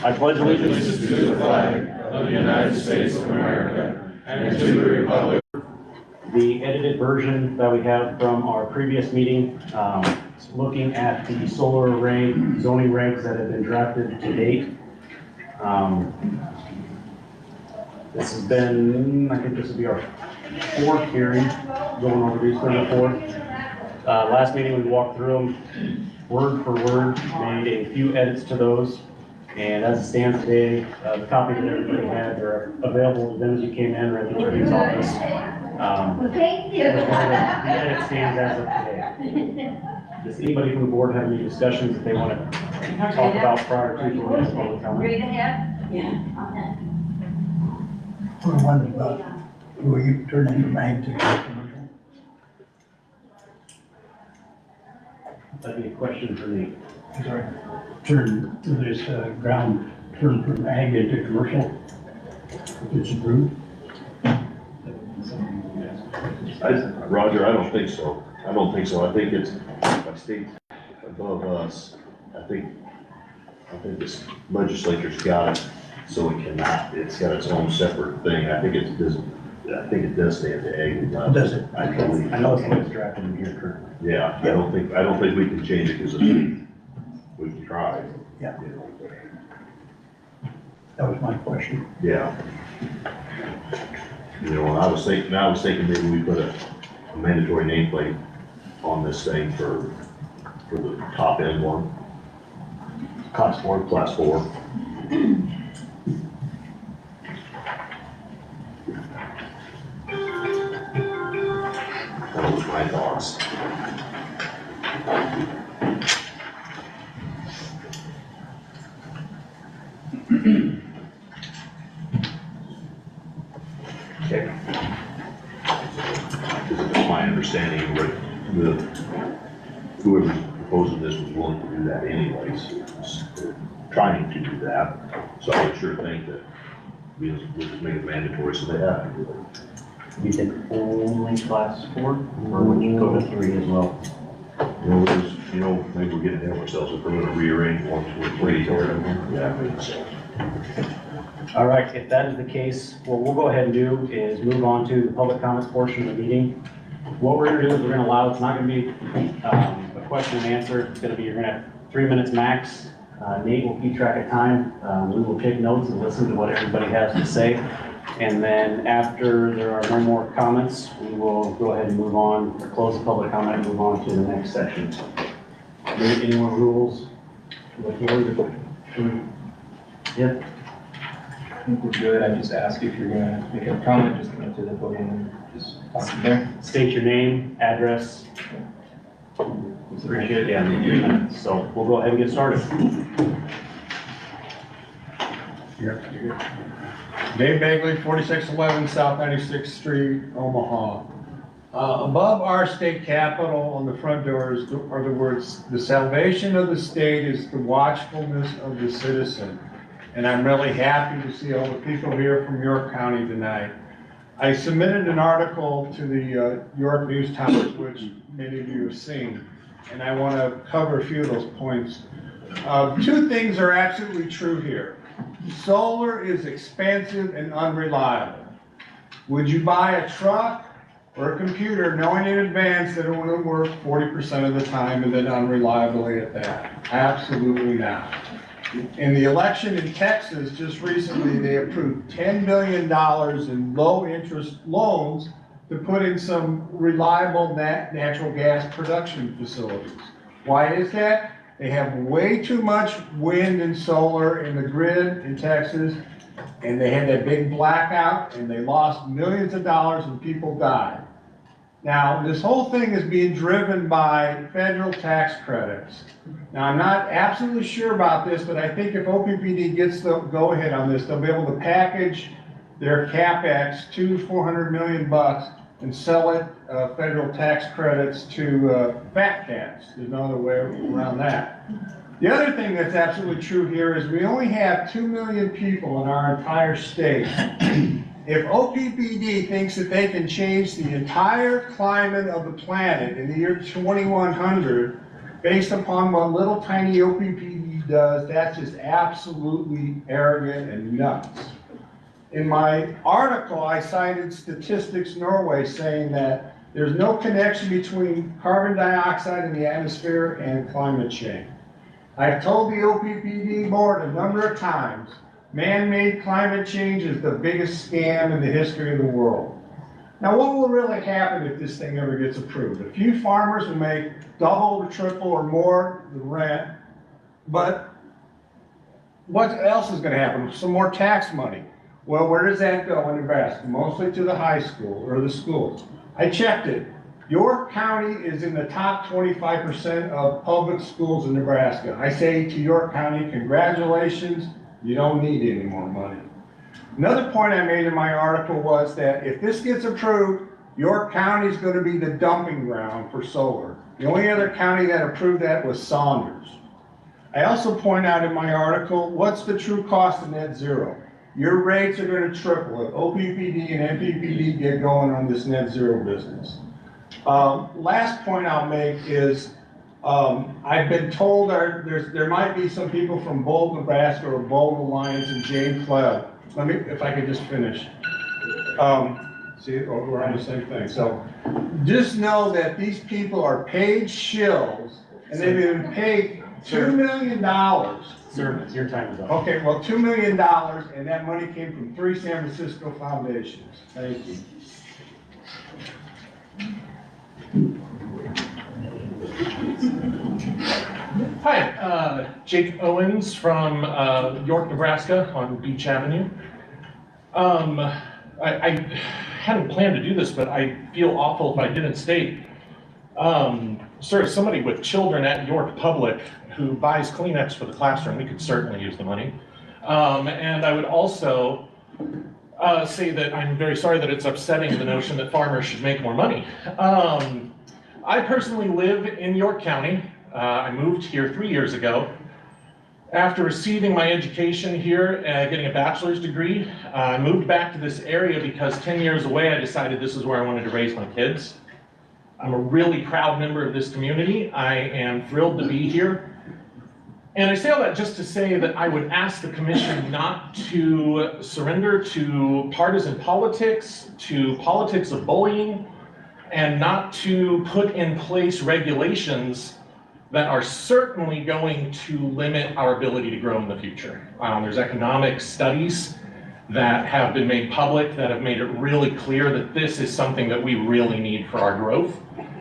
I pledge allegiance to the flag of the United States of America and to the republic. The edited version that we have from our previous meeting, looking at the solar array zoning regs that have been drafted to date. This has been, I think this will be our fourth hearing, going over these, third or fourth. Last meeting we walked through them word for word, made a few edits to those. And as it stands today, the copy that everybody had, they're available to them as you came in or at the attorney's office. Thank you. The edit stands as of today. Does anybody from the board have any discussions that they want to talk about prior to the next public comment? Read ahead? Yeah. We're wondering about, will you turn into ag to commercial? That'd be a question for me. Sorry. Turn this ground, turn from ag into commercial, if it's approved? Roger, I don't think so. I don't think so. I think it's by state above us. I think this legislature's got it, so it cannot, it's got its own separate thing. I think it does stand to ag. Does it? I believe. I know it's what's drafted in here currently. Yeah, I don't think we can change it because we can try. Yeah. That was my question. Yeah. You know, and I was thinking maybe we put a mandatory nameplate on this thing for the top end one. Class 4. That was my thoughts. Okay. Because it's my understanding that whoever's proposing this was willing to do that anyways, was trying to do that. So I would sure think that we'll just make it mandatory so they have to do it. You think only class 4, or would you go to 3 as well? Maybe we're getting ahead of ourselves if we're gonna rearrange 1, 2, 3. Yeah, I think so. All right, if that is the case, what we'll go ahead and do is move on to the public comments portion of the meeting. What we're gonna do is we're gonna allow, it's not gonna be a question and answer. It's gonna be, you're gonna have 3 minutes max. Nate will keep track of time. We will take notes and listen to what everybody has to say. And then after there are no more comments, we will go ahead and move on, or close the public comment and move on to the next section. Any more rules? Yeah. I think we're good. I just ask if you're gonna make a comment, just come up to the podium and just talk there. State your name, address. Appreciate it, yeah. So we'll go ahead and get started. Dave Bagley, 4611 South 96th Street, Omaha. Above our state capitol on the front doors are the words, "The salvation of the state is the watchfulness of the citizen." And I'm really happy to see all the people here from York County tonight. I submitted an article to the York News Times, which many of you have seen, and I want to cover a few of those points. 2 things are absolutely true here. Solar is expensive and unreliable. Would you buy a truck or a computer knowing in advance that it won't work 40% of the time and then unreliably at that? Absolutely not. In the election in Texas just recently, they approved $10 billion in low-interest loans to put in some reliable natural gas production facilities. Why is that? They have way too much wind and solar in the grid in Texas, and they had that big blackout, and they lost millions of dollars and people died. Now, this whole thing is being driven by federal tax credits. Now, I'm not absolutely sure about this, but I think if OPPD gets the go-ahead on this, they'll be able to package their CapEx to $400 million and sell it federal tax credits to fat cats. There's no other way around that. The other thing that's absolutely true here is we only have 2 million people in our entire state. If OPPD thinks that they can change the entire climate of the planet in the year 2100 based upon what little tiny OPPD does, that's just absolutely arrogant and nuts. In my article, I cited Statistics Norway saying that there's no connection between carbon dioxide in the atmosphere and climate change. I've told the OPPD board a number of times, man-made climate change is the biggest scam in the history of the world. Now, what will really happen if this thing ever gets approved? A few farmers will make double or triple or more the rent, but what else is gonna happen? Some more tax money. Well, where does that go in Nebraska? Mostly to the high school or the schools. I checked it. York County is in the top 25% of public schools in Nebraska. I say to York County, congratulations, you don't need any more money. Another point I made in my article was that if this gets approved, York County is going to be the dumping ground for solar. The only other county that approved that was Saunders. I also point out in my article, what's the true cost of net zero? Your rates are going to triple if OPPD and NPPD get going on this net zero business. Last point I'll make is, I've been told there might be some people from Bold, Nebraska or Bold Alliance and Jane Clebb. Let me, if I could just finish. See, we're on the same thing. So just know that these people are paid shills and they've been paid $2 million. Sir, your time is up. Okay, well, $2 million, and that money came from 3 San Francisco foundations. Thank you. Hi, Jake Owens from York, Nebraska on Beach Avenue. I hadn't planned to do this, but I feel awful if I didn't state. Sir, as somebody with children at York Public who buys Kleenex for the classroom, we could certainly use the money. And I would also say that I'm very sorry that it's upsetting the notion that farmers should make more money. I personally live in York County. I moved here 3 years ago. After receiving my education here, getting a bachelor's degree, I moved back to this area because 10 years away I decided this is where I wanted to raise my kids. I'm a really proud member of this community. I am thrilled to be here. And I say all that just to say that I would ask the commission not to surrender to partisan politics, to politics of bullying, and not to put in place regulations that are certainly going to limit our ability to grow in the future. There's economic studies that have been made public that have made it really clear that this is something that we really need for our growth.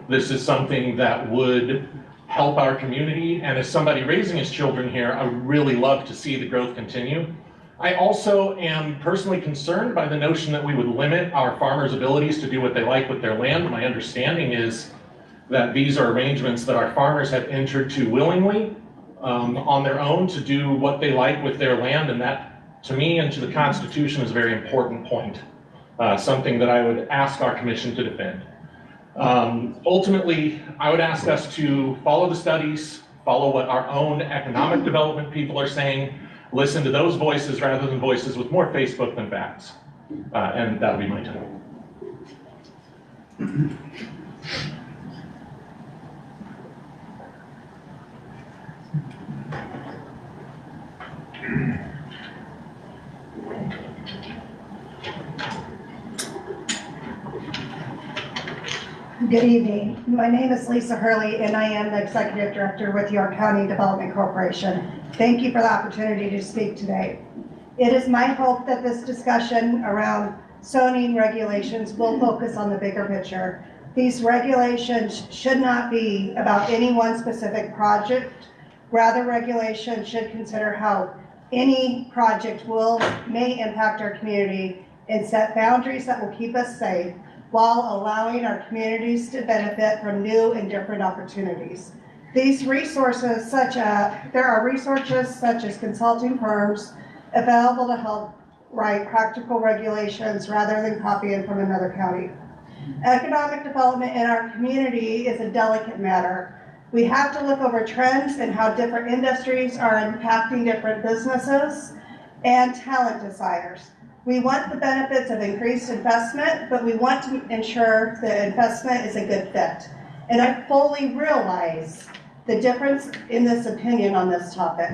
This is something that would help our community, and as somebody raising his children here, I would really love to see the growth continue. I also am personally concerned by the notion that we would limit our farmers' abilities to do what they like with their land. My understanding is that these are arrangements that our farmers have entered to willingly on their own to do what they like with their land, and that, to me and to the Constitution, is a very important point, something that I would ask our commission to defend. Ultimately, I would ask us to follow the studies, follow what our own economic development people are saying, listen to those voices rather than voices with more Facebook than facts. And that'll be my time. Good evening. My name is Lisa Hurley, and I am the Executive Director with York County Development Corporation. Thank you for the opportunity to speak today. It is my hope that this discussion around zoning regulations will focus on the bigger picture. These regulations should not be about any one specific project. Rather, regulations should consider how any project may impact our community and set boundaries that will keep us safe, while allowing our communities to benefit from new and different opportunities. These resources, there are resources such as consulting firms available to help write practical regulations rather than copying from another county. Economic development in our community is a delicate matter. We have to look over trends and how different industries are impacting different businesses and talent desires. We want the benefits of increased investment, but we want to ensure the investment is a good fit. And I fully realize the difference in this opinion on this topic.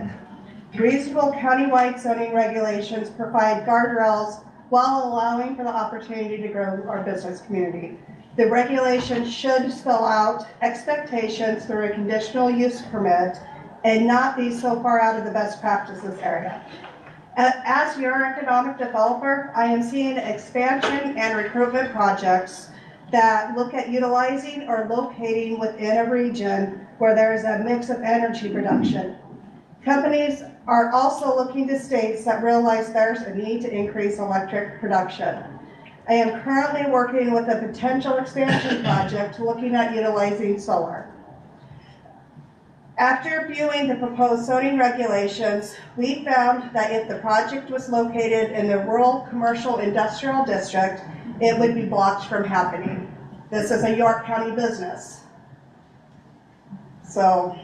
Reasonable countywide zoning regulations provide guardrails while allowing for the opportunity to grow our business community. The regulations should spell out expectations through a conditional use permit and not be so far out of the best practices area. As your economic developer, I am seeing expansion and recruitment projects that look at utilizing or locating within a region where there is a mix of energy production. Companies are also looking to states that realize there's a need to increase electric production. I am currently working with a potential expansion project looking at utilizing solar. After viewing the proposed zoning regulations, we found that if the project was located in the rural commercial industrial district, it would be blocked from happening. This is a York County business. So,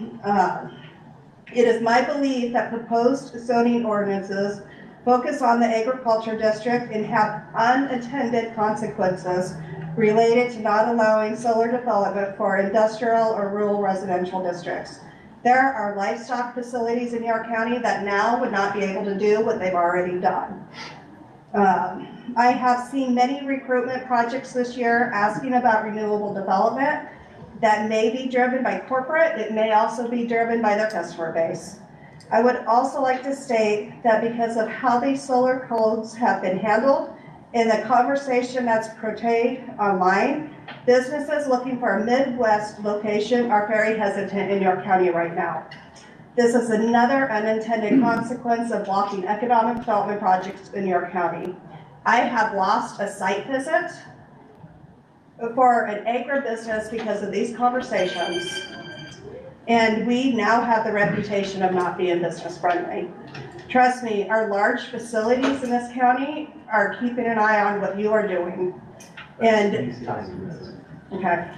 it is my belief that proposed zoning ordinances focus on the agriculture district and have unintended consequences related to not allowing solar development for industrial or rural residential districts. There are livestock facilities in York County that now would not be able to do what they've already done. I have seen many recruitment projects this year asking about renewable development that may be driven by corporate. It may also be driven by their customer base. I would also like to state that because of how these solar codes have been handled in the conversation that's portrayed online, businesses looking for a Midwest location are very hesitant in York County right now. This is another unintended consequence of blocking economic development projects in York County. I have lost a site visit for an agribusiness because of these conversations, and we now have the reputation of not being business friendly. Trust me, our large facilities in this county are keeping an eye on what you are doing. And, okay.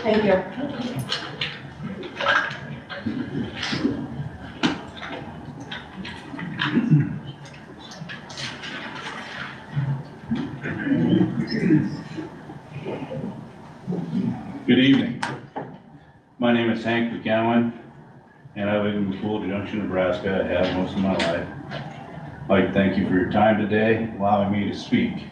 Thank you. Good evening. My name is Hank McGowan, and I live in McCool Junction, Nebraska. I have most of my life. I'd like to thank you for your time today, allowing me to speak.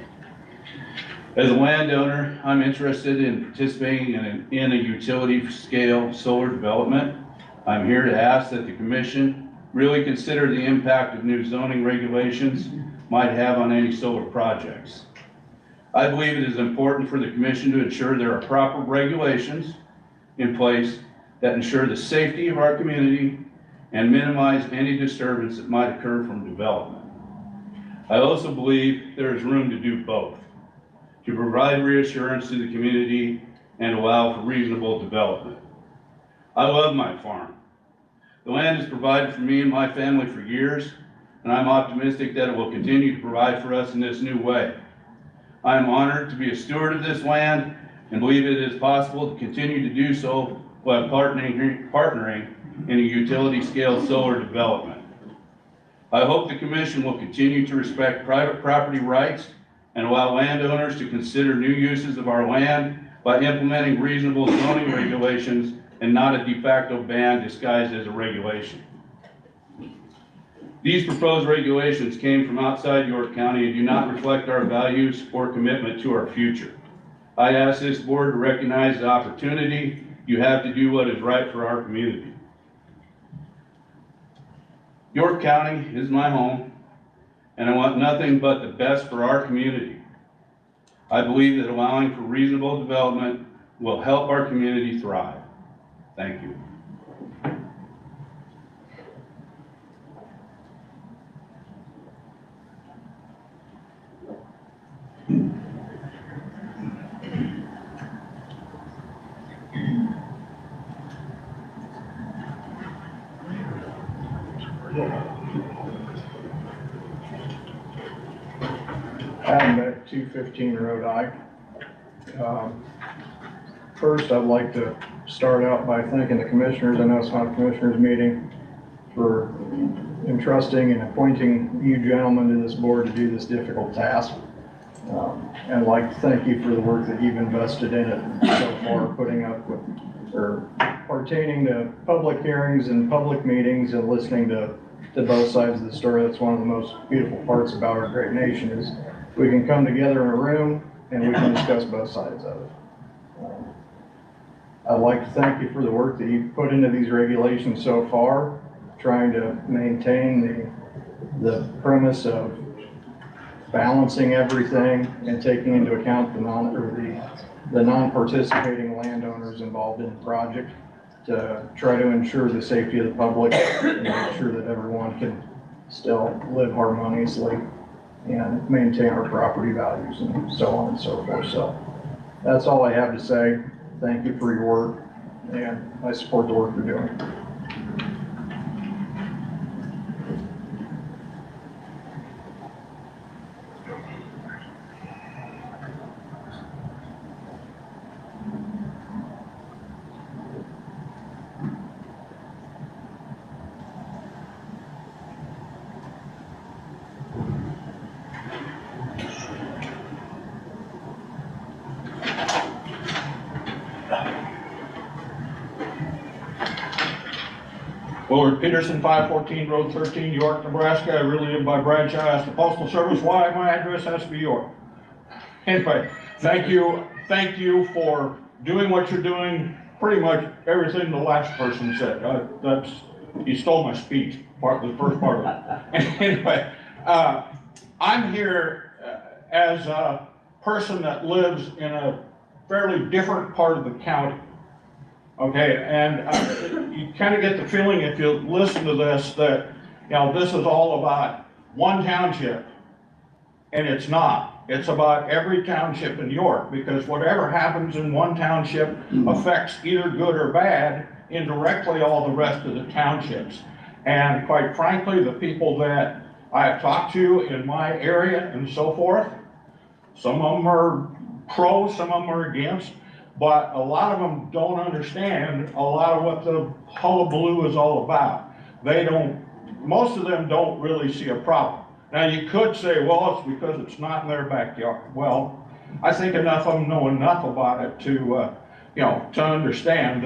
As a landowner, I'm interested in participating in a utility-scale solar development. I'm here to ask that the Commission really consider the impact of new zoning regulations might have on any solar projects. I believe it is important for the Commission to ensure there are proper regulations in place that ensure the safety of our community and minimize any disturbance that might occur from development. I also believe there is room to do both, to provide reassurance to the community and allow for reasonable development. I love my farm. The land has provided for me and my family for years, and I'm optimistic that it will continue to provide for us in this new way. I am honored to be a steward of this land and believe it is possible to continue to do so while partnering in a utility-scale solar development. I hope the Commission will continue to respect private property rights and allow landowners to consider new uses of our land by implementing reasonable zoning regulations and not a de facto ban disguised as a regulation. These proposed regulations came from outside York County and do not reflect our values or commitment to our future. I ask this board to recognize the opportunity you have to do what is right for our community. York County is my home, and I want nothing but the best for our community. I believe that allowing for reasonable development will help our community thrive. Thank you. Adam Beck, 215 Road Ike. First, I'd like to start out by thanking the commissioners. I know it's not a commissioners meeting, for entrusting and appointing you gentlemen to this board to do this difficult task. And I'd like to thank you for the work that you've invested in it so far, putting up with or pertaining to public hearings and public meetings and listening to both sides of the story. That's one of the most beautiful parts about our great nation is we can come together in a room and we can discuss both sides of it. I'd like to thank you for the work that you've put into these regulations so far, trying to maintain the premise of balancing everything and taking into account the non-participating landowners involved in the project to try to ensure the safety of the public and make sure that everyone can still live harmoniously and maintain our property values and so on and so forth. So that's all I have to say. Thank you for your work, and I support the work you're doing. Willard Peterson, 514 Road 13, York, Nebraska. I really live by Bradshaw. Asked the Postal Service why my address has to be York. Anyway, thank you for doing what you're doing. Pretty much everything the last person said. You stole my speech, the first part of it. Anyway, I'm here as a person that lives in a fairly different part of the county. Okay, and you kind of get the feeling if you listen to this that, this is all about one township, and it's not. It's about every township in York, because whatever happens in one township affects either good or bad indirectly all the rest of the townships. And quite frankly, the people that I have talked to in my area and so forth, some of them are pro, some of them are against. But a lot of them don't understand a lot of what the hullabaloo is all about. Most of them don't really see a problem. Now you could say, well, it's because it's not in their backyard. Well, I think enough of them know enough about it to understand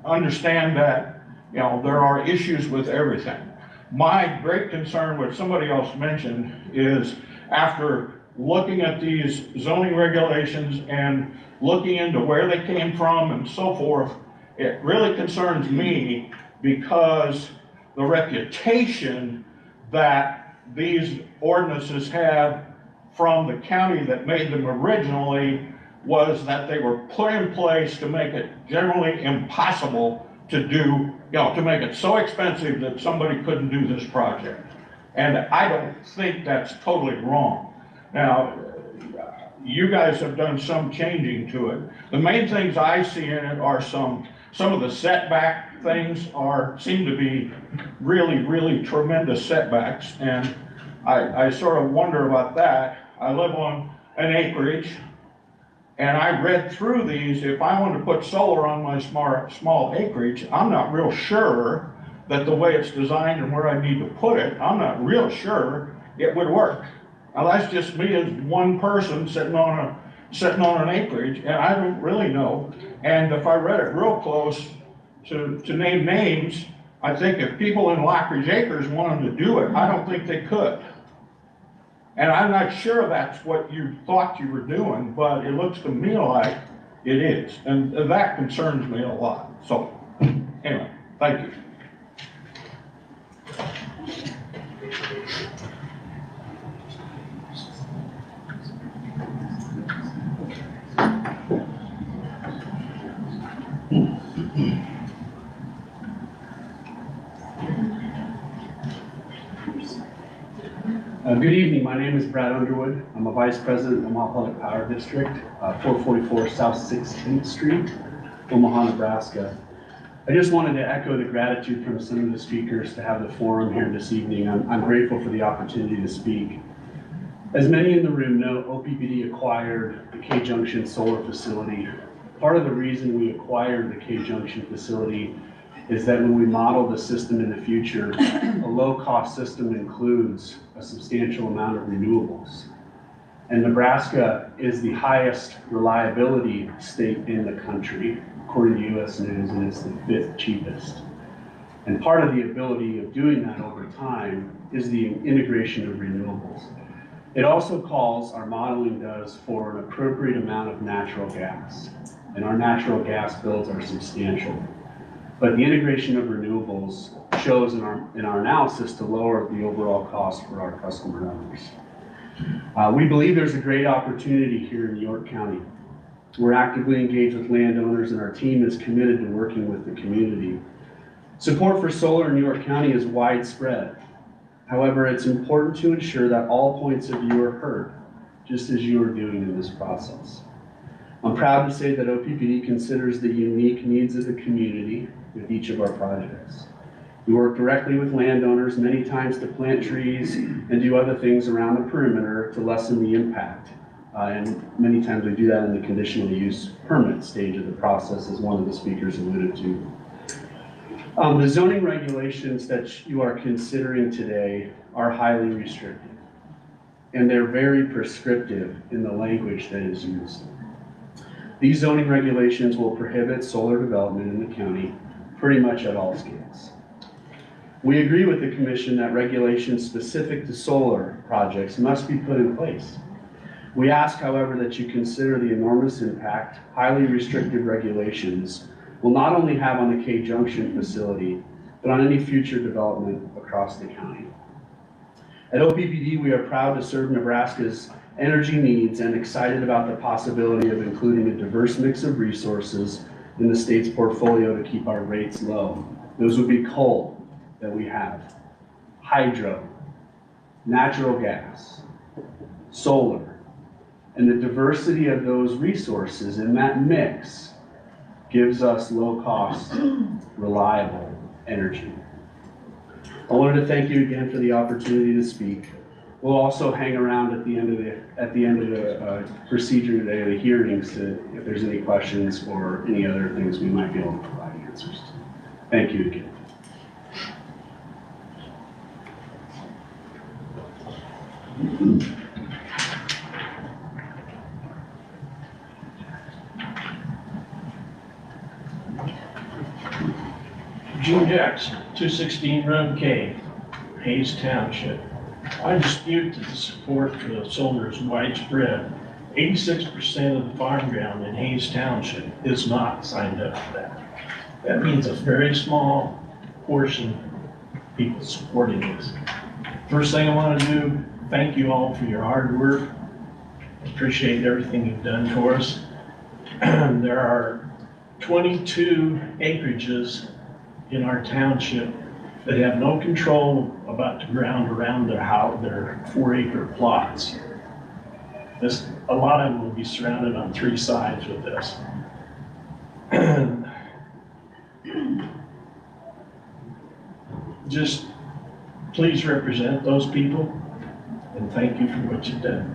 understand that, there are issues with everything. My great concern, which somebody else mentioned, is after looking at these zoning regulations and looking into where they came from and so forth, it really concerns me because the reputation that these ordinances have from the county that made them originally was that they were put in place to make it generally impossible to do, to make it so expensive that somebody couldn't do this project. And I don't think that's totally wrong. Now, you guys have done some changing to it. The main things I see in it are some of the setback things seem to be really, really tremendous setbacks, and I sort of wonder about that. I live on an acreage, and I read through these. If I wanted to put solar on my small acreage, I'm not real sure that the way it's designed and where I need to put it, I'm not real sure it would work. Now that's just me as one person sitting on an acreage, and I don't really know. And if I read it real close to name names, I think if people in Lockridge Acres wanted to do it, I don't think they could. And I'm not sure that's what you thought you were doing, but it looks to me like it is. And that concerns me a lot. So anyway, thank you. Good evening, my name is Brad Underwood. I'm a Vice President of Omaha Public Power District, 444 South 16th Street, Omaha, Nebraska. I just wanted to echo the gratitude from some of the speakers to have the forum here this evening. I'm grateful for the opportunity to speak. As many in the room know, OPPD acquired the K-Junction solar facility. Part of the reason we acquired the K-Junction facility is that when we model the system in the future, a low-cost system includes a substantial amount of renewables. And Nebraska is the highest reliability state in the country, according to US News, and it's the 5th cheapest. And part of the ability of doing that over time is the integration of renewables. It also calls, our modeling does, for an appropriate amount of natural gas. And our natural gas bills are substantial. But the integration of renewables shows in our analysis to lower the overall cost for our customer owners. We believe there's a great opportunity here in York County. We're actively engaged with landowners, and our team is committed to working with the community. Support for solar in York County is widespread. However, it's important to ensure that all points of view are heard, just as you are doing in this process. I'm proud to say that OPPD considers the unique needs of the community with each of our projects. We work directly with landowners many times to plant trees and do other things around the perimeter to lessen the impact. And many times we do that in the conditional use permit stage of the process, as one of the speakers alluded to. The zoning regulations that you are considering today are highly restrictive, and they're very prescriptive in the language that is used. These zoning regulations will prohibit solar development in the county pretty much at all scales. We agree with the commission that regulations specific to solar projects must be put in place. We ask, however, that you consider the enormous impact highly restrictive regulations will not only have on the K-Junction facility, but on any future development across the county. At OPPD, we are proud to serve Nebraska's energy needs and excited about the possibility of including a diverse mix of resources in the state's portfolio to keep our rates low. Those would be coal that we have, hydro, natural gas, solar, and the diversity of those resources in that mix gives us low-cost, reliable energy. I wanted to thank you again for the opportunity to speak. We'll also hang around at the end of the procedure today, the hearings, if there's any questions or any other things we might be able to provide answers to. Thank you again. Gene Jackson, 216 Run K, Hayes Township. I dispute that the support for the solar is widespread. 86% of the farm ground in Hayes Township is not signed up for that. That means a very small portion of people supporting this. First thing I want to do, thank you all for your hard work. Appreciate everything you've done for us. There are 22 acreages in our township that have no control about the ground around their house, their 4-acre plots. A lot of them will be surrounded on 3 sides with this. Just please represent those people, and thank you for what you've done.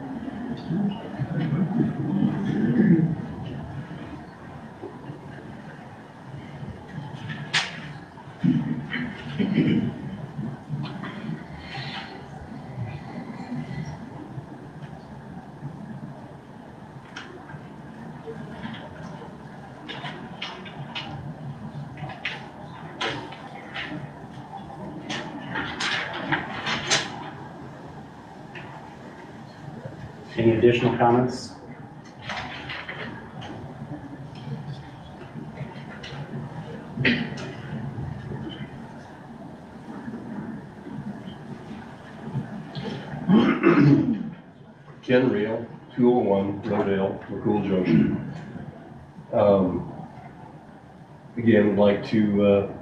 Any additional comments? Ken Reel, 201 Rodale, McCool Junction. Again, I'd like to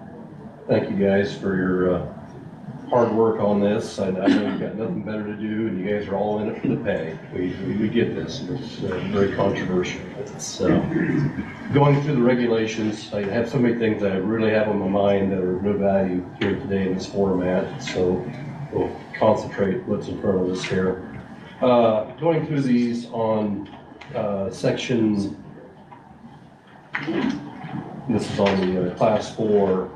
thank you guys for your hard work on this. I know you've got nothing better to do, and you guys are all in it for the pay. We get this. It's very controversial. It's going through the regulations. I have so many things that I really have on my mind that are of no value here today in this format. So we'll concentrate what's in front of us here. Going through these on section, this is on the class 4,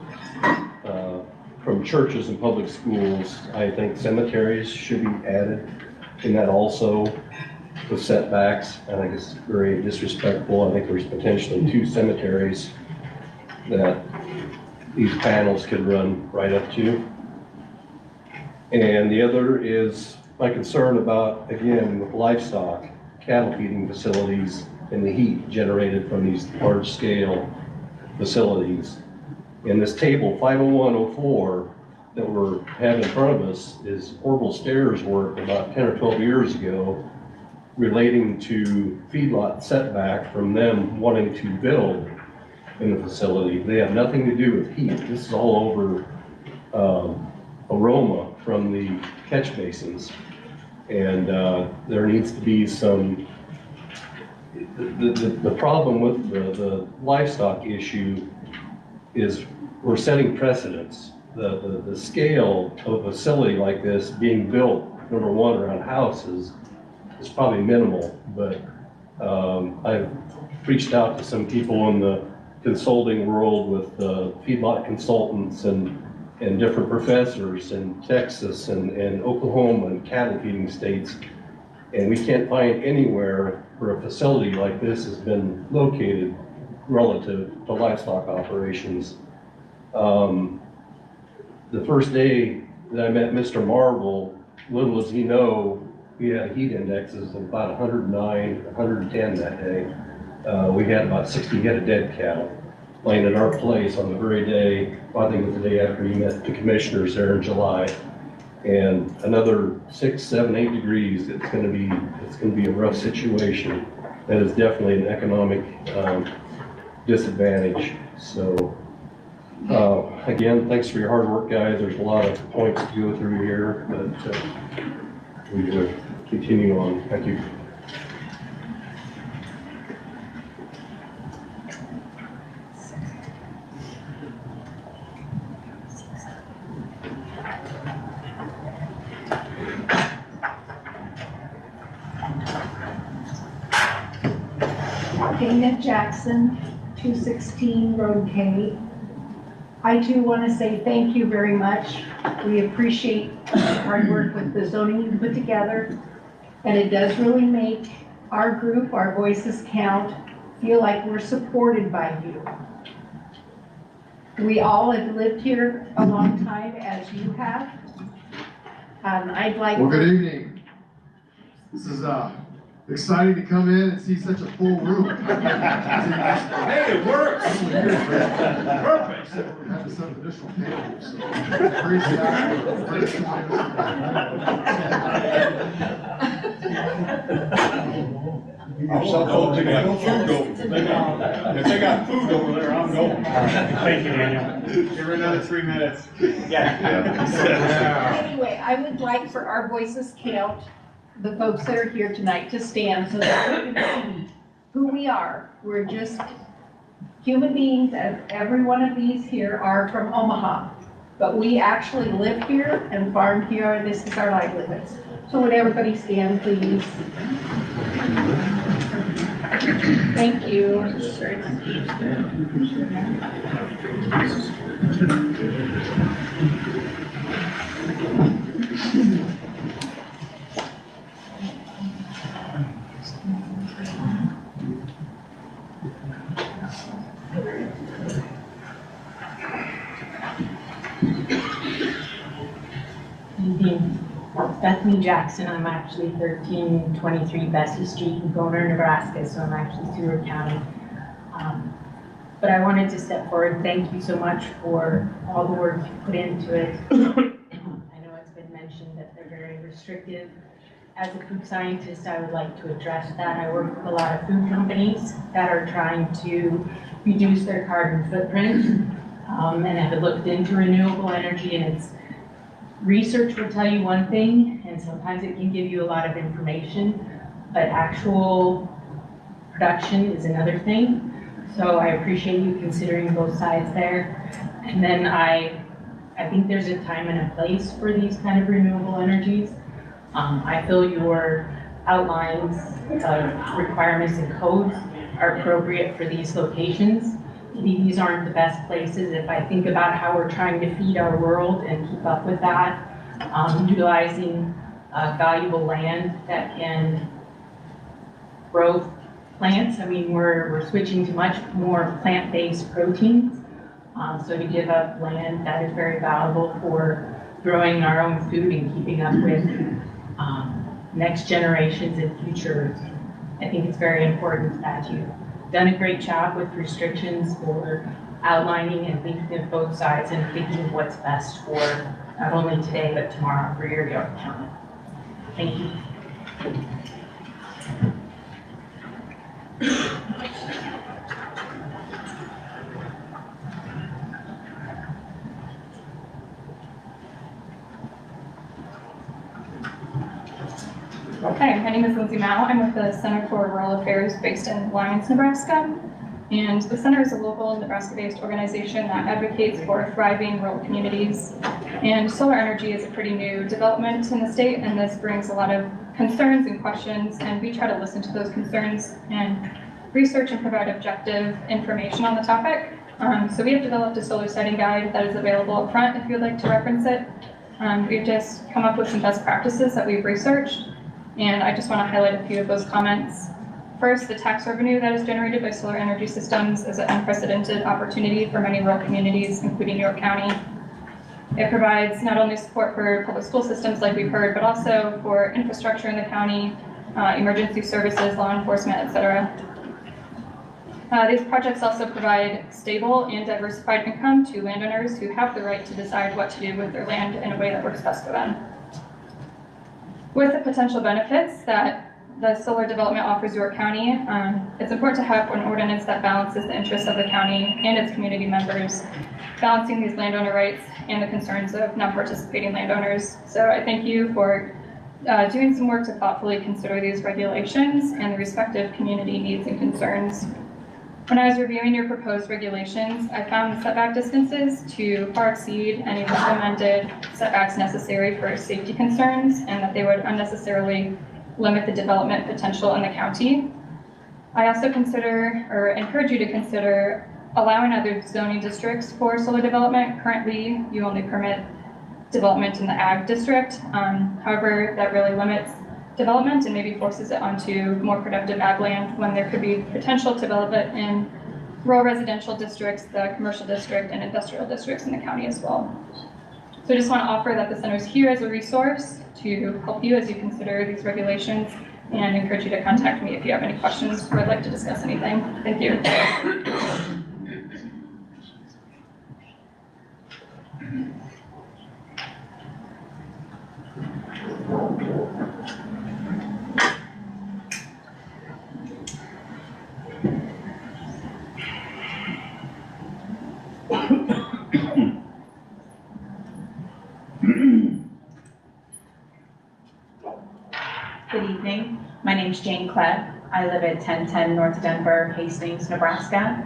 from churches and public schools. I think cemeteries should be added in that also. with setbacks. I think it's very disrespectful. I think there's potentially 2 cemeteries that these panels could run right up to. And the other is my concern about, again, with livestock, cattle feeding facilities and the heat generated from these large-scale facilities. In this table 50104 that we're having in front of us is Orville Stairs work about 10 or 12 years ago relating to feedlot setback from them wanting to build in the facility. They have nothing to do with heat. This is all over aroma from the catch basins. And there needs to be some, the problem with the livestock issue is we're setting precedents. The scale of a facility like this being built, number one, around houses is probably minimal, but I've reached out to some people in the consulting world with feedlot consultants and different professors in Texas and Oklahoma and cattle feeding states. And we can't find anywhere where a facility like this has been located relative to livestock operations. The first day that I met Mr. Marvel, little does he know, we had heat indexes of about 109, 110 that day. We had about 60 head of dead cattle laying in our place on the very day, I think it was the day after you met the commissioners there in July. And another 6, 7, 8 degrees, it's gonna be a rough situation. That is definitely an economic disadvantage. So, again, thanks for your hard work, guys. There's a lot of points to go through here, but we will continue on. Thank you. Dana Jackson, 216 Road K. I too want to say thank you very much. We appreciate the hard work with the zoning you put together. And it does really make our group, our voices count, feel like we're supported by you. We all have lived here a long time, as you have. I'd like. Well, good evening. This is exciting to come in and see such a full room. Hey, it works. Perfect. We have some additional tables, so appreciate I'm so cold, they got food over. If they got food over there, I'm going. Thank you, Daniel. Give her another 3 minutes. Yeah. Anyway, I would like for our voices count, the folks that are here tonight, to stand so that we can see who we are. We're just human beings, as every one of these here are from Omaha. But we actually live here and farm here, and this is our livelihoods. So would everybody stand, please? Thank you. Bethany Jackson. I'm actually 1323 Bessie Street in Goner, Nebraska, so I'm actually Seward County. But I wanted to step forward. Thank you so much for all the work you put into it. I know it's been mentioned that they're very restrictive. As a food scientist, I would like to address that. I work with a lot of food companies that are trying to reduce their carbon footprint and have looked into renewable energy, and it's research will tell you one thing, and sometimes it can give you a lot of information, but actual production is another thing. So I appreciate you considering both sides there. And then I think there's a time and a place for these kind of renewable energies. I feel your outlines of requirements and codes are appropriate for these locations. These aren't the best places. If I think about how we're trying to feed our world and keep up with that, utilizing valuable land that can growth plants. I mean, we're switching to much more plant-based proteins. So to give up land that is very valuable for growing our own food and keeping up with next generations and future, I think it's very important that you've done a great job with restrictions for outlining and thinking of both sides and thinking of what's best for not only today, but tomorrow for your York County. Thank you. Okay, my name is Lindsay Mao. I'm with the Center for Rural Affairs based in Lyons, Nebraska. And the Center is a local Nebraska-based organization that advocates for thriving rural communities. And solar energy is a pretty new development in the state, and this brings a lot of concerns and questions, and we try to listen to those concerns and research and provide objective information on the topic. So we have developed a solar siting guide that is available up front if you'd like to reference it. We've just come up with some best practices that we've researched, and I just want to highlight a few of those comments. First, the tax revenue that is generated by solar energy systems is an unprecedented opportunity for many rural communities, including York County. It provides not only support for public school systems like we've heard, but also for infrastructure in the county, emergency services, law enforcement, etc. These projects also provide stable and diversified income to landowners who have the right to decide what to do with their land in a way that works best for them. With the potential benefits that the solar development offers York County, it's important to have an ordinance that balances the interests of the county and its community members, balancing these landowner rights and the concerns of non-participating landowners. So I thank you for doing some work to thoughtfully consider these regulations and the respective community needs and concerns. When I was reviewing your proposed regulations, I found setback distances to far exceed any recommended setbacks necessary for safety concerns, and that they would unnecessarily limit the development potential in the county. I also encourage you to consider allowing other zoning districts for solar development. Currently, you only permit development in the ag district. However, that really limits development and maybe forces it onto more productive ag land when there could be potential to develop it in rural residential districts, the commercial district, and industrial districts in the county as well. So I just want to offer that the center is here as a resource to help you as you consider these regulations, and encourage you to contact me if you have any questions or would like to discuss anything. Thank you. Good evening. My name's Jane Klebb. I live at 1010 North Denver, Hastings, Nebraska.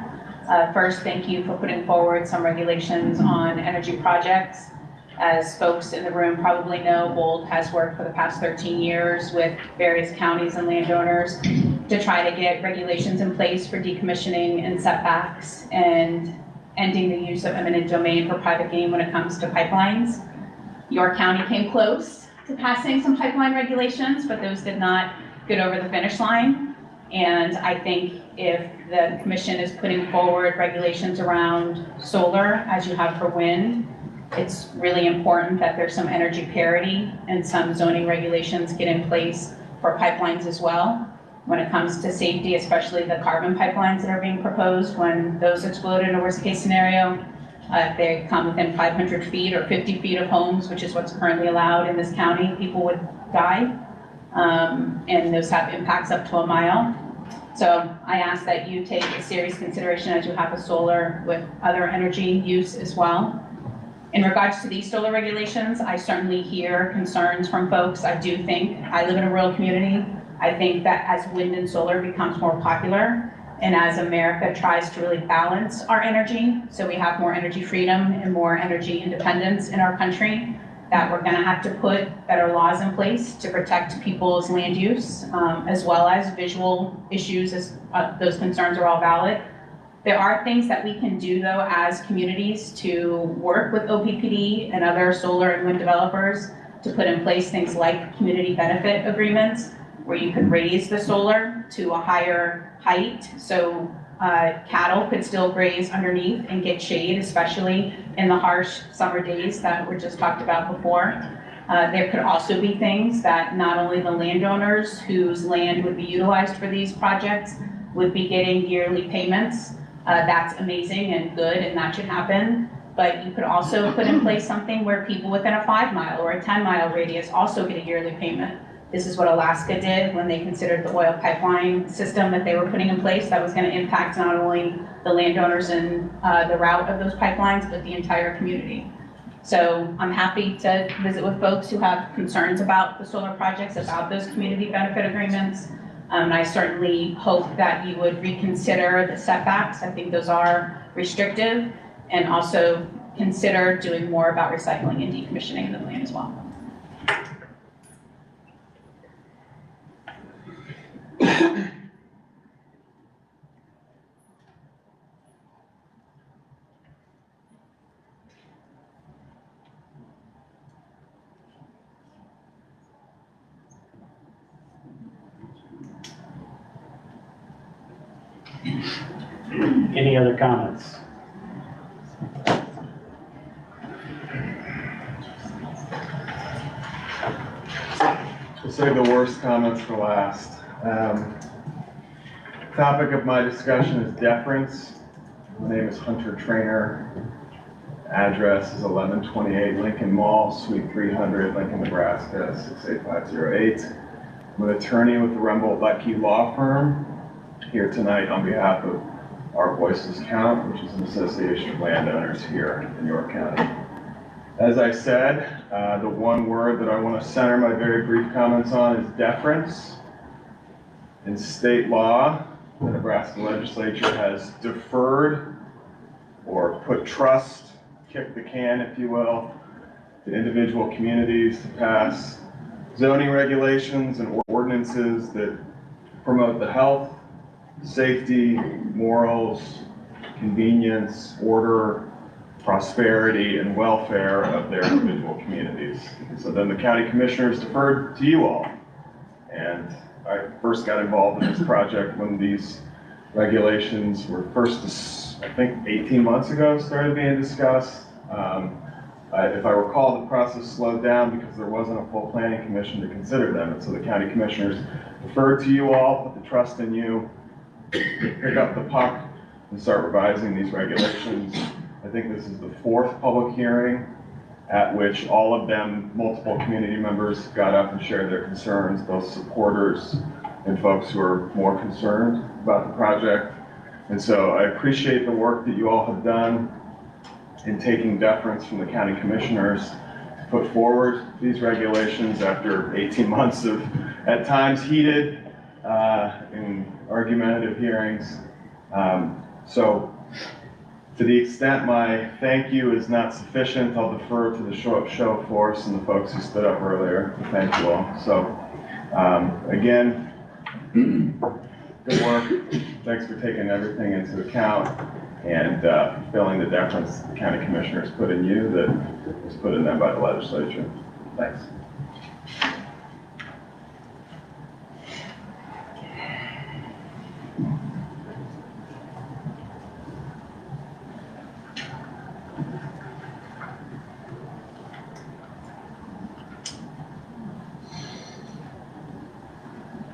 First, thank you for putting forward some regulations on energy projects. As folks in the room probably know, BOLD has worked for the past 13 years with various counties and landowners to try to get regulations in place for decommissioning and setbacks and ending the use of eminent domain for private gain when it comes to pipelines. York County came close to passing some pipeline regulations, but those did not get over the finish line. And I think if the commission is putting forward regulations around solar, as you have for wind, it's really important that there's some energy parity and some zoning regulations get in place for pipelines as well. When it comes to safety, especially the carbon pipelines that are being proposed, when those explode in a worst case scenario, if they come within 500 feet or 50 feet of homes, which is what's currently allowed in this county, people would die. And those have impacts up to a mile. So I ask that you take a serious consideration as you have a solar with other energy use as well. In regards to these solar regulations, I certainly hear concerns from folks. I do think, I live in a rural community, I think that as wind and solar becomes more popular, and as America tries to really balance our energy, so we have more energy freedom and more energy independence in our country, that we're gonna have to put better laws in place to protect people's land use, as well as visual issues, as those concerns are all valid. There are things that we can do though as communities to work with OPPD and other solar and wind developers to put in place things like community benefit agreements where you could raise the solar to a higher height, so cattle could still graze underneath and get shade, especially in the harsh summer days that were just talked about before. There could also be things that not only the landowners whose land would be utilized for these projects would be getting yearly payments. That's amazing and good, and that should happen. But you could also put in place something where people within a 5-mile or a 10-mile radius also get a yearly payment. This is what Alaska did when they considered the oil pipeline system that they were putting in place that was going to impact not only the landowners and the route of those pipelines, but the entire community. So I'm happy to visit with folks who have concerns about the solar projects, about those community benefit agreements. I certainly hope that you would reconsider the setbacks. I think those are restrictive, and also consider doing more about recycling and decommissioning the land as well. Any other comments? We'll save the worst comments for last. Topic of my discussion is deference. My name is Hunter Trainer. Address is 1128 Lincoln Mall, Suite 300, Lincoln, Nebraska, 68508. I'm an attorney with the Rumboldt Lutke Law Firm, here tonight on behalf of Our Voices Count, which is an association of landowners here in York County. As I said, the one word that I want to center my very brief comments on is deference. In state law, the Nebraska legislature has deferred or put trust, kick the can, if you will, to individual communities to pass zoning regulations and ordinances that promote the health, safety, morals, convenience, order, prosperity, and welfare of their individual communities. So then the county commissioners deferred to you all. And I first got involved in this project when these regulations were first, I think 18 months ago, started being discussed. If I recall, the process slowed down because there wasn't a full planning commission to consider them. And so the county commissioners deferred to you all, put the trust in you, pick up the puck and start revising these regulations. I think this is the 4th public hearing at which all of them, multiple community members, got up and shared their concerns, both supporters and folks who are more concerned about the project. And so I appreciate the work that you all have done in taking deference from the county commissioners to put forward these regulations after 18 months of, at times, heated and argumentative hearings. So to the extent my thank you is not sufficient, I'll defer to the show of force and the folks who stood up earlier. Thank you all. So again, good work. Thanks for taking everything into account and fulfilling the deference the county commissioners put in you that was put in them by the legislature. Thanks.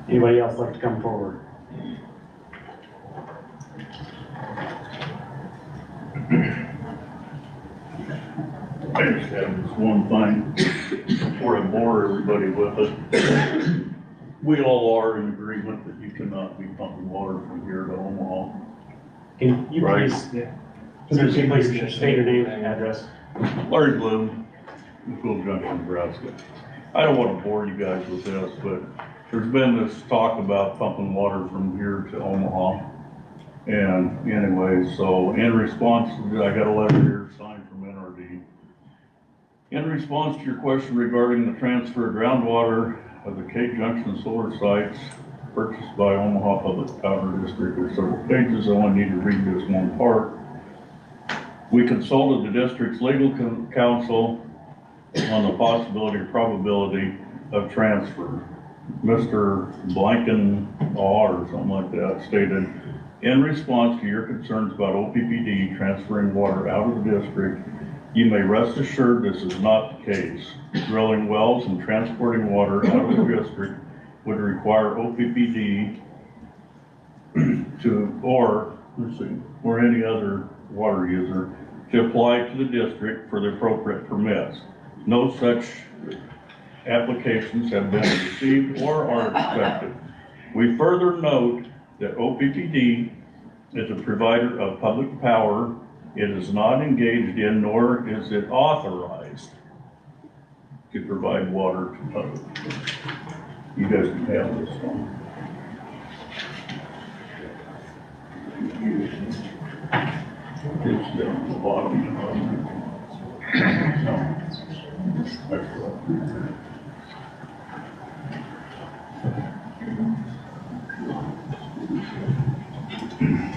Anybody else like to come forward? I just have this one thing before I bore everybody with it. We all are in agreement that you cannot be pumping water from here to Omaha. Can you Right. please, can you please state your name and address? Larry Bloom, Mccool Junction, Nebraska. I don't want to bore you guys with this, but there's been this talk about pumping water from here to Omaha. And anyway, so in response, I got a letter here signed from NRD. In response to your question regarding the transfer of groundwater of the Cape Junction solar sites purchased by Omaha Public Power District, there's several pages, I only need to read this one part. We consulted the district's legal counsel on the possibility or probability of transfer. Mr. Blankenau or something like that stated, in response to your concerns about OPPD transferring water out of the district, you may rest assured this is not the case. Drilling wells and transporting water out of the district would require OPPD or any other water user to apply to the district for the appropriate permits. No such applications have been received or are expected. We further note that OPPD is a provider of public power. It is not engaged in, nor is it authorized to provide water to others. You guys can have this one. It's down at the bottom.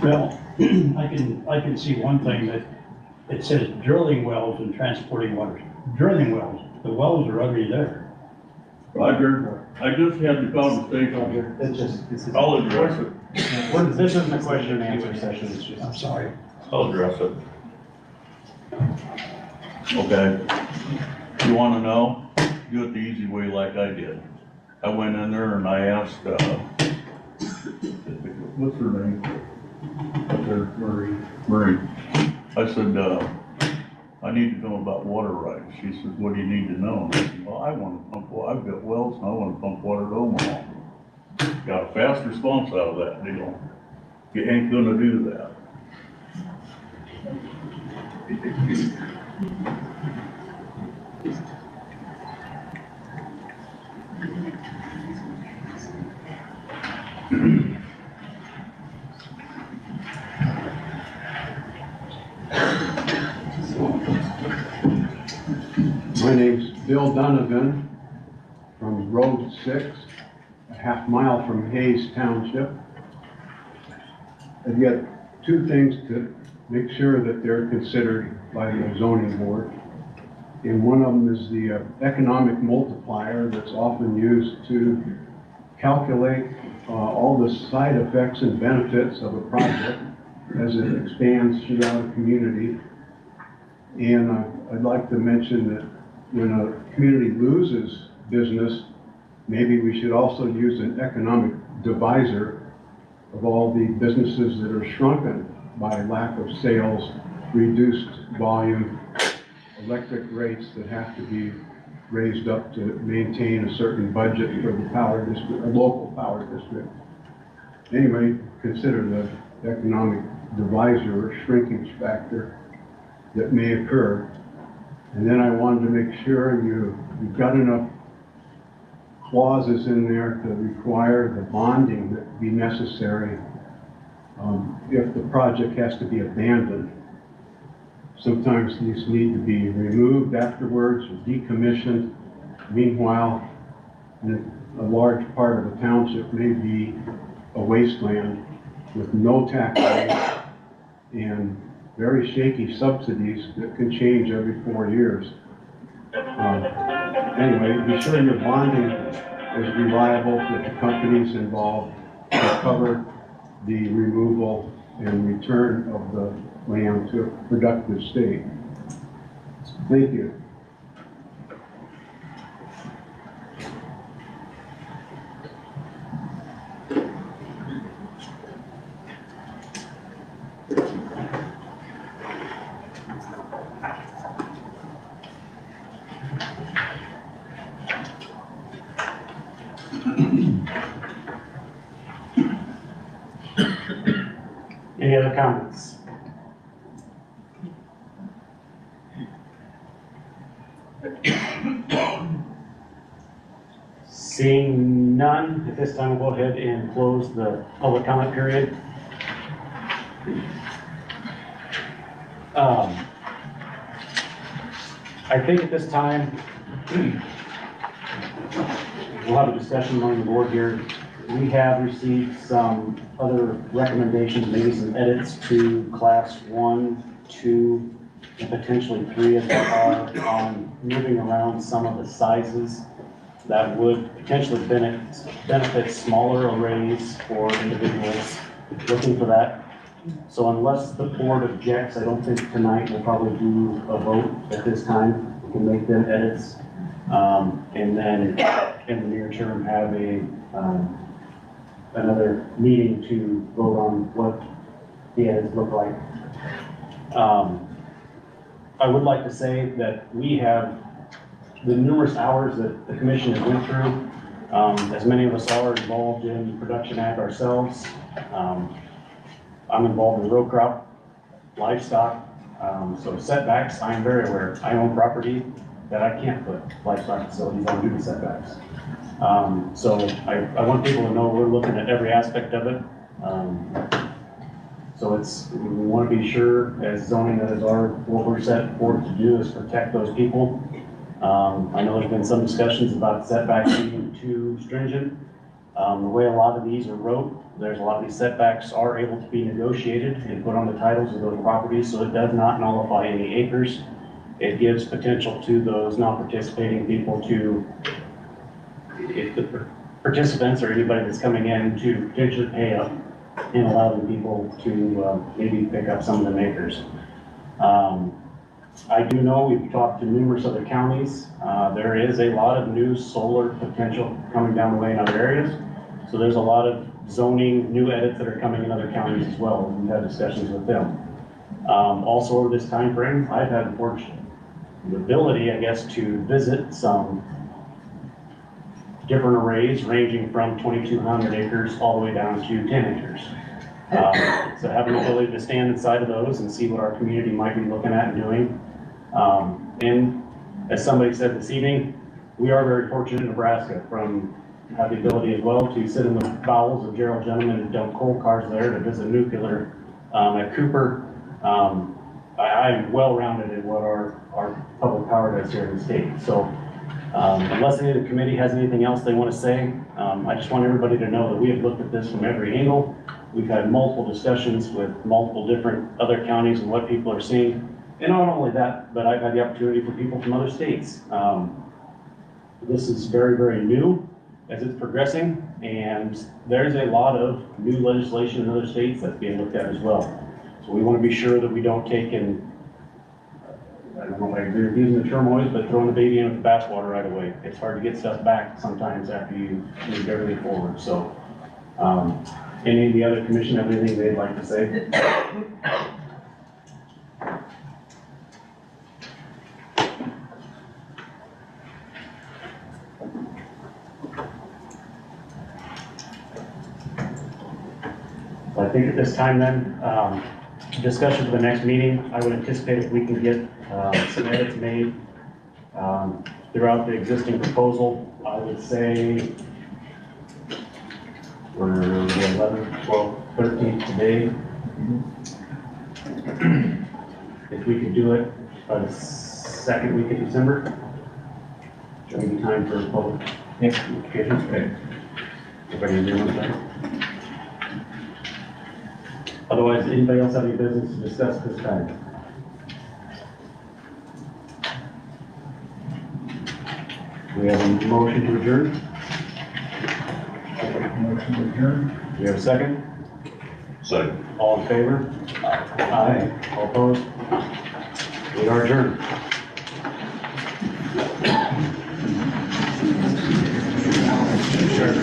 Well, I can see one thing that it says drilling wells and transporting water. Drilling wells, the wells are already there. Roger, I just had the conversation. I'll address it. This isn't a question and answer session, it's just. I'm sorry. I'll address it. Okay. You wanna know? Do it the easy way like I did. I went in there and I asked, what's her name? Marie. I said, I need to know about water rights. She said, what do you need to know? And I said, well, I want to pump, I've got wells and I want to pump water to Omaha. Got a fast response out of that deal. You ain't gonna do that. My name's Bill Donovan from Road 6, a half mile from Hayes Township. I've got two things to make sure that they're considered by the zoning board. And one of them is the economic multiplier that's often used to calculate all the side effects and benefits of a project as it expands throughout a community. And I'd like to mention that when a community loses business, maybe we should also use an economic divisor of all the businesses that are shrunken by lack of sales, reduced volume, electric rates that have to be raised up to maintain a certain budget for the power district, a local power district. Anyway, consider the economic divisor or shrinkage factor that may occur. And then I wanted to make sure you've got enough clauses in there to require the bonding that be necessary if the project has to be abandoned. Sometimes these need to be removed afterwards or decommissioned. Meanwhile, a large part of the township may be a wasteland with no tax base and very shaky subsidies that can change every 4 years. Anyway, be sure your bonding is reliable, that the companies involved will cover the removal and return of the land to a productive state. Thank you. Any other comments? Seeing none, at this time we'll go ahead and close the public comment period. I think at this time, we'll have a discussion among the board here. We have received some other recommendations, maybe some edits to class 1, 2, and potentially 3 as they are on moving around some of the sizes that would potentially benefit smaller arrays or individuals looking for that. So unless the board objects, I don't think tonight we'll probably do a vote at this time. We can make them edits. And then in the near term, have another meeting to vote on what the edits look like. I would like to say that we have the numerous hours that the commission has went through. As many of us are involved in production ag ourselves. I'm involved in row crop, livestock, so setbacks, I am very aware. I own property that I can't put livestock facilities on due to setbacks. So I want people to know we're looking at every aspect of it. So we want to be sure as zoning that is what we're set forward to do is protect those people. I know there's been some discussions about setbacks being too stringent. The way a lot of these are wrote, there's a lot of these setbacks are able to be negotiated and put on the titles of those properties, so it does not nullify any acres. It gives potential to those non-participating people if the participants or anybody that's coming in to potentially pay up and allowing people to maybe pick up some of the acres. I do know we've talked to numerous other counties. There is a lot of new solar potential coming down the way in other areas. So there's a lot of zoning, new edits that are coming in other counties as well. We've had discussions with them. Also over this time frame, I've had the ability, I guess, to visit some different arrays ranging from 2,200 acres all the way down to 10 acres. So having the ability to stand inside of those and see what our community might be looking at and doing. And as somebody said this evening, we are very fortunate in Nebraska have the ability as well to sit in the bowels of Gerald Gentleman and dump coal cars there to visit nuclear at Cooper. I'm well-rounded in what our public power does here in the state. So unless any of the committee has anything else they want to say, I just want everybody to know that we have looked at this from every angle. We've had multiple discussions with multiple different other counties and what people are seeing. And not only that, but I've had the opportunity for people from other states. This is very, very new as it's progressing, and there's a lot of new legislation in other states that's being looked at as well. So we want to be sure that we don't take and, I don't know if I agree with using the term always, but throwing the baby in with the bathwater right away. It's hard to get stuff back sometimes after you move everything forward. So any of the other commission have anything they'd like to say? I think at this time then, discussion for the next meeting, I would anticipate if we can get some edits made throughout the existing proposal. I would say we're the 11th, 12th, 13th today. If we could do it by the second week of December, should be time for public notification. Okay. Everybody agree with that? Otherwise, anybody else have any business to discuss this time? We have a motion to adjourn. Motion to adjourn. Do we have a second? Second. All in favor? Aye. All opposed? We are adjourned. Sure.